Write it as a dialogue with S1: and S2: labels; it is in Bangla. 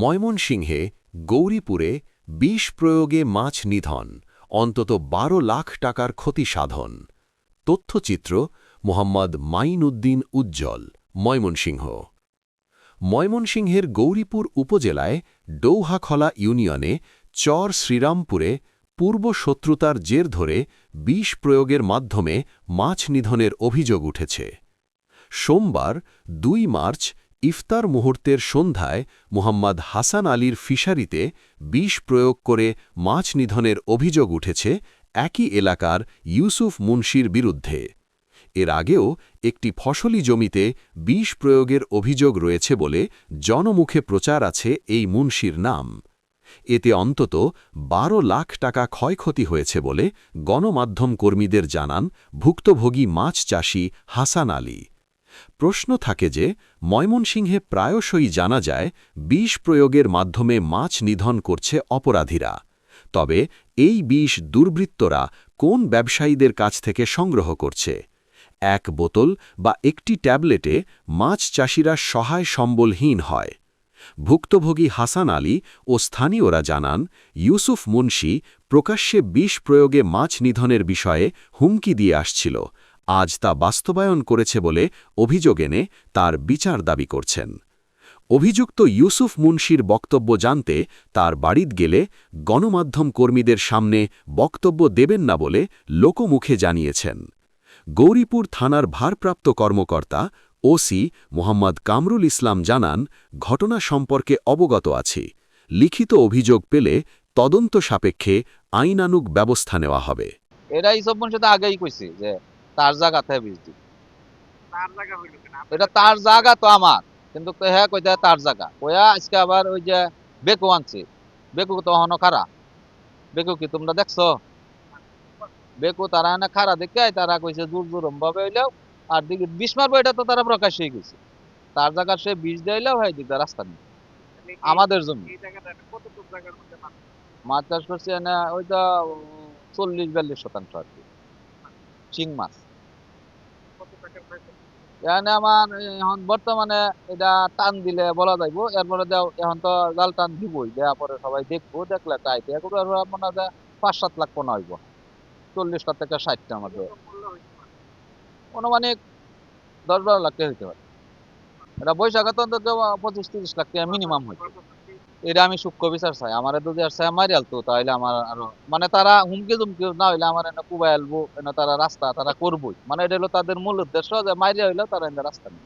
S1: ময়মনসিংহে গৌরীপুরে বিষ প্রয়োগে মাছ নিধন, অন্তত ১২ লাখ টাকার ক্ষতি সাধন। তথ্যচিত্র মোহাম্মদ মাইন উদ্দিন উজ্জ্বল, ময়মনসিংহ। ময়মনসিংহের গৌরীপুর উপজেলায় ডৌহাখলা ইউনিয়নে চর শ্রীরামপুরে পূর্ব শত্রুতার জের ধরে বিষ প্রয়োগের মাধ্যমে মাছ নিধনের অভিযোগ উঠেছে। সোমবার ২ মার্চ ইফতার মুহূর্তের সন্ধ্যায় মোহাম্মদ হাসান আলীর ফিশারিতে বিষ প্রয়োগ করে মাছ নিধনের অভিযোগ উঠেছে একই এলাকার ইউসুফ মুন্সির বিরুদ্ধে। এর আগেও একটি ফসলি জমিতে বিষ প্রয়োগের অভিযোগ রয়েছে বলে জনমুখে প্রচার আছে এই মুন্সির নাম। এতে অন্তত ১২ লাখ টাকা ক্ষয়ক্ষতি হয়েছে বলে গণমাধ্যম কর্মীদের জানান ভুক্তভোগী মাছ চাষী হাসান আলী। প্রশ্ন থাকে যে, ময়মনসিংহে প্রায়শই জানা যায় বিষ প্রয়োগের মাধ্যমে মাছ নিধন করছে অপরাধীরা। তবে এই বিষ দুর্বৃত্তরা কোন ব্যবসায়ীদের কাছ থেকে সংগ্রহ করছে? এক বোতল বা একটি ট্যাবলেটে মাছ চাষিরা সহায় সম্বলহীন হয়। ভুক্তভোগী হাসান আলী ও স্থানীয়রা জানান, ইউসুফ মুন্সি প্রকাশ্যে বিষ প্রয়োগে মাছ নিধনের বিষয়ে হুমকি দিয়ে আসছিল। আজ তা বাস্তবায়ন করেছে বলে অভিযোগ এনে তার বিচার দাবি করছেন। অভিযুক্ত ইউসুফ মুন্সির বক্তব্য জানতে তার বাড়িতে গেলে গণমাধ্যম কর্মীদের সামনে বক্তব্য দেবেন না বলে লোকমুখে জানিয়েছেন। গৌরীপুর থানার ভারপ্রাপ্ত কর্মকর্তা ওসি মোহাম্মদ কামরুল ইসলাম জানান, ঘটনা সম্পর্কে অবগত আছি। লিখিত অভিযোগ পেলে তদন্ত সাপেক্ষে আইনানুগ ব্যবস্থা নেওয়া হবে।
S2: এরা ইসব মানুষ আগেই কইছে যে তার জায়গাতে বিষ দিই, এটা তার জায়গা তো আমার, কিন্তু হ্যাঁ কইতে তার জায়গা ওয়া আজকে আবার ওই যে বেকু আনছে, বেকু তো হনো খারা, বেকু কি তোমরা দেখছো? বেকু তারা না খারা দেখে তারা কইছে জোর জোরম ভাবে হইলেও আর দিকে বিষ মারবো, এটা তো তারা প্রকাশ হয়ে গেছে। তার জায়গা সে বিষ দিলেও হয় দিকে রাস্তা নেই আমাদের জমি। মাছ চাষ করছে না ওই তো ৪০-৪২% আর কি শিং মাছ। এখানে আমার এখন বর্তমানে এটা টান দিলে বলা যাইব, এরপরে এখন তো জাল টান দিবই, দেওয়া পরে সবাই দেখবো, দেখলে চাইতে মনে হয় ৫-৭ লাখ পোনা হইব, ৪০টা থেকে ৬০টার মধ্যে অনুমানিক ১০-১২ লাখ টাকা হইতে পারে। এটা বৈশাখে তো অন্তত ২৫-৩০ লাখ টাকা মিনিমাম হইতে। এটা আমি সূক্ষ্ম বিচার চাই, আমার যদি আর চাই মারি আলতো, তাহলে আমার আরো মানে তারা হুমকি জুমকি না হইলে আমার এনে কুবাই আলবো, এনে তারা রাস্তা তারা করবোই, মানে এটা হলো তাদের মূল উদ্দেশ্য যে মাইরে হইলেও তারা এনে রাস্তা নেই।